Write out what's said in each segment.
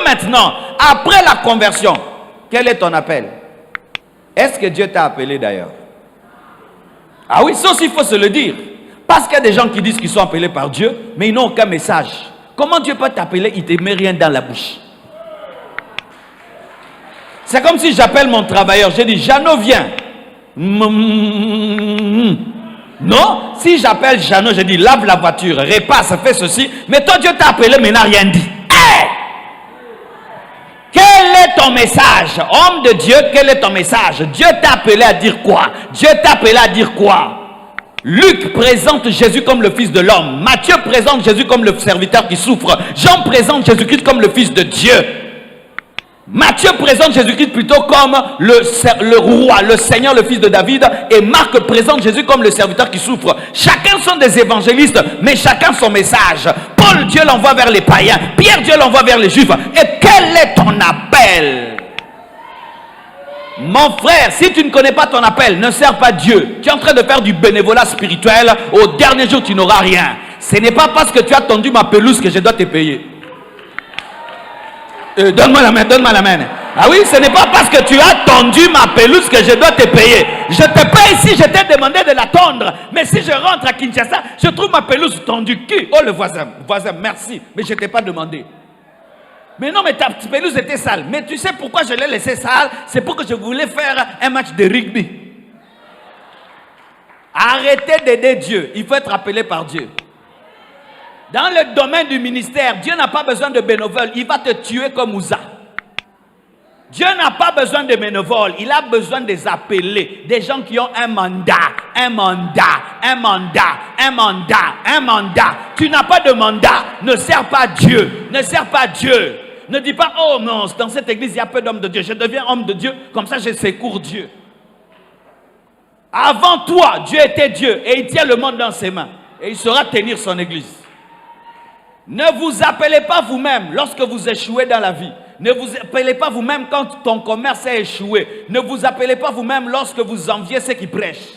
maintenant, après la conversion, quel est ton appel? Est-ce que Dieu t'a appelé d'ailleurs? Ah oui, ça aussi, il faut se le dire. Parce qu'il y a des gens qui disent qu'ils sont appelés par Dieu, mais ils n'ont aucun message. Comment Dieu peut t'appeler, il ne te met rien dans la bouche? C'est comme si j'appelle mon travailleur, je dis, Jeannot, viens. Non, si j'appelle Jeannot, je dis, lave la voiture, repasse, fais ceci. Mais toi, Dieu t'a appelé, mais n'a rien dit. Hey! Quel est ton message? Homme de Dieu, quel est ton message? Dieu t'a appelé à dire quoi? Dieu t'a appelé à dire quoi? Luc présente Jésus comme le Fils de l'homme. Matthieu présente Jésus comme le serviteur qui souffre. Jean présente Jésus-Christ comme le Fils de Dieu. Matthieu présente Jésus-Christ plutôt comme le roi, le Seigneur, le Fils de David. Et Marc présente Jésus comme le serviteur qui souffre. Chacun sont des évangélistes, mais chacun son message. Paul, Dieu l'envoie vers les païens. Pierre, Dieu l'envoie vers les juifs. Et quel est ton appel? Mon frère, si tu ne connais pas ton appel, ne sers pas Dieu. Tu es en train de faire du bénévolat spirituel. Au dernier jour, tu n'auras rien. Ce n'est pas parce que tu as tendu ma pelouse que je dois te payer. Donne-moi la main, donne-moi la main. Ah oui, ce n'est pas parce que tu as tendu ma pelouse que je dois te payer. Je te paye si je t'ai demandé de la tondre. Mais si je rentre à Kinshasa, je trouve ma pelouse tendue. Qui? Oh, le voisin. Voisin, merci. Mais je ne t'ai pas demandé. Mais non, mais ta pelouse était sale. Mais tu sais pourquoi je l'ai laissée sale? C'est pour que je voulais faire un match de rugby. Arrêtez d'aider Dieu. Il faut être appelé par Dieu. Dans le domaine du ministère, Dieu n'a pas besoin de bénévoles. Il va te tuer comme Ouza. Dieu n'a pas besoin de bénévoles. Il a besoin des appelés. Des gens qui ont un mandat. Un mandat. Un mandat. Un mandat. Un mandat. Tu n'as pas de mandat. Ne sers pas Dieu. Ne sers pas Dieu. Ne dis pas, oh non, dans cette église, il y a peu d'hommes de Dieu. Je deviens homme de Dieu. Comme ça, je secours Dieu. Avant toi, Dieu était Dieu. Et il tient le monde dans ses mains. Et il saura tenir son église. Ne vous appelez pas vous-même lorsque vous échouez dans la vie. Ne vous appelez pas vous-même quand ton commerce a échoué. Ne vous appelez pas vous-même lorsque vous enviez ceux qui prêchent.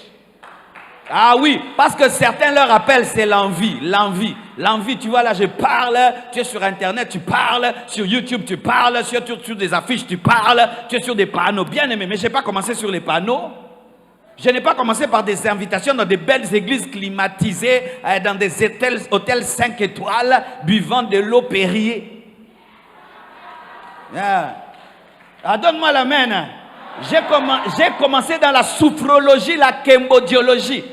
Ah oui, parce que certains leur appellent, c'est l'envie. L'envie. L'envie, tu vois là, je parle. Tu es sur Internet, tu parles. Sur YouTube, tu parles. Sur des affiches, tu parles. Tu es sur des panneaux. Bien aimé, mais je n'ai pas commencé sur les panneaux. Je n'ai pas commencé par des invitations dans des belles églises climatisées, dans des hôtels 5 étoiles, buvant de l'eau Perrier. Ah, donne-moi la main. J'ai commencé dans la sophrologie, la kémbodiologie.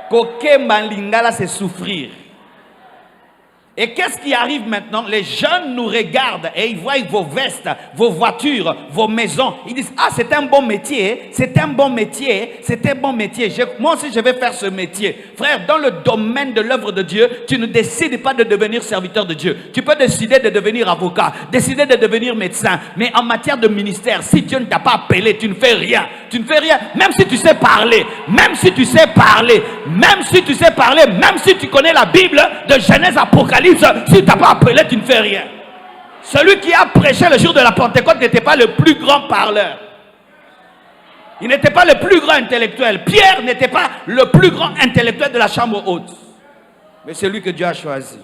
Kokemba lingala, c'est souffrir. Et qu'est-ce qui arrive maintenant? Les jeunes nous regardent et ils voient vos vestes, vos voitures, vos maisons. Ils disent, ah, c'est un bon métier, c'est un bon métier, c'est un bon métier. Moi aussi, je vais faire ce métier. Frère, dans le domaine de l'œuvre de Dieu, tu ne décides pas de devenir serviteur de Dieu. Tu peux décider de devenir avocat, décider de devenir médecin. Mais en matière de ministère, si Dieu ne t'a pas appelé, tu ne fais rien. Tu ne fais rien, même si tu sais parler, même si tu sais parler, même si tu sais parler, même si tu connais la Bible de Genèse, Apocalypse. Si tu n'as pas appelé, tu ne fais rien. Celui qui a prêché le jour de la Pentecôte n'était pas le plus grand parleur. Il n'était pas le plus grand intellectuel. Pierre n'était pas le plus grand intellectuel de la chambre haute. Mais c'est lui que Dieu a choisi.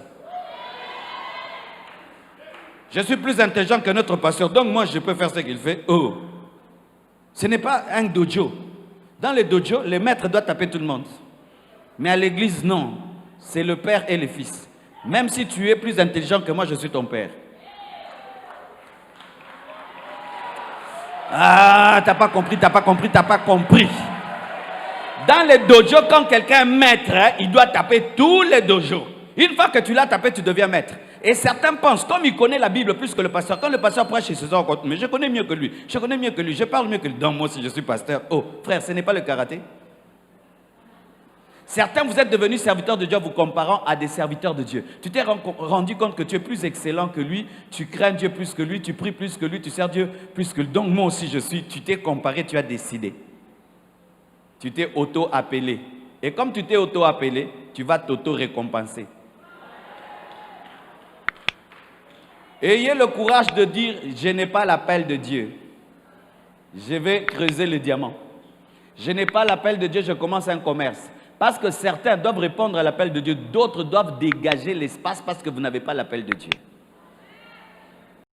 Je suis plus intelligent que notre pasteur, donc moi je peux faire ce qu'il fait. Oh, ce n'est pas un dojo. Dans les dojos, les maîtres doivent taper tout le monde. Mais à l'église, non. C'est le père et le fils. Même si tu es plus intelligent que moi, je suis ton père. Ah, t'as pas compris, t'as pas compris, t'as pas compris. Dans les dojos, quand quelqu'un est maître, il doit taper tous les dojos. Une fois que tu l'as tapé, tu deviens maître. Et certains pensent, comme il connaît la Bible plus que le pasteur, quand le pasteur prêche, il se dit, mais je connais mieux que lui, je connais mieux que lui, je parle mieux que lui. Donc moi aussi, je suis pasteur. Oh, frère, ce n'est pas le karaté. Certains, vous êtes devenus serviteurs de Dieu en vous comparant à des serviteurs de Dieu. Tu t'es rendu compte que tu es plus excellent que lui, tu crains Dieu plus que lui, tu pries plus que lui, tu sers Dieu plus que lui. Donc moi aussi je suis, tu t'es comparé, tu as décidé. Tu t'es auto-appelé. Et comme tu t'es auto-appelé, tu vas t'auto-récompenser. Ayez le courage de dire, je n'ai pas l'appel de Dieu. Je vais creuser le diamant. Je n'ai pas l'appel de Dieu, je commence un commerce. Parce que certains doivent répondre à l'appel de Dieu, d'autres doivent dégager l'espace parce que vous n'avez pas l'appel de Dieu.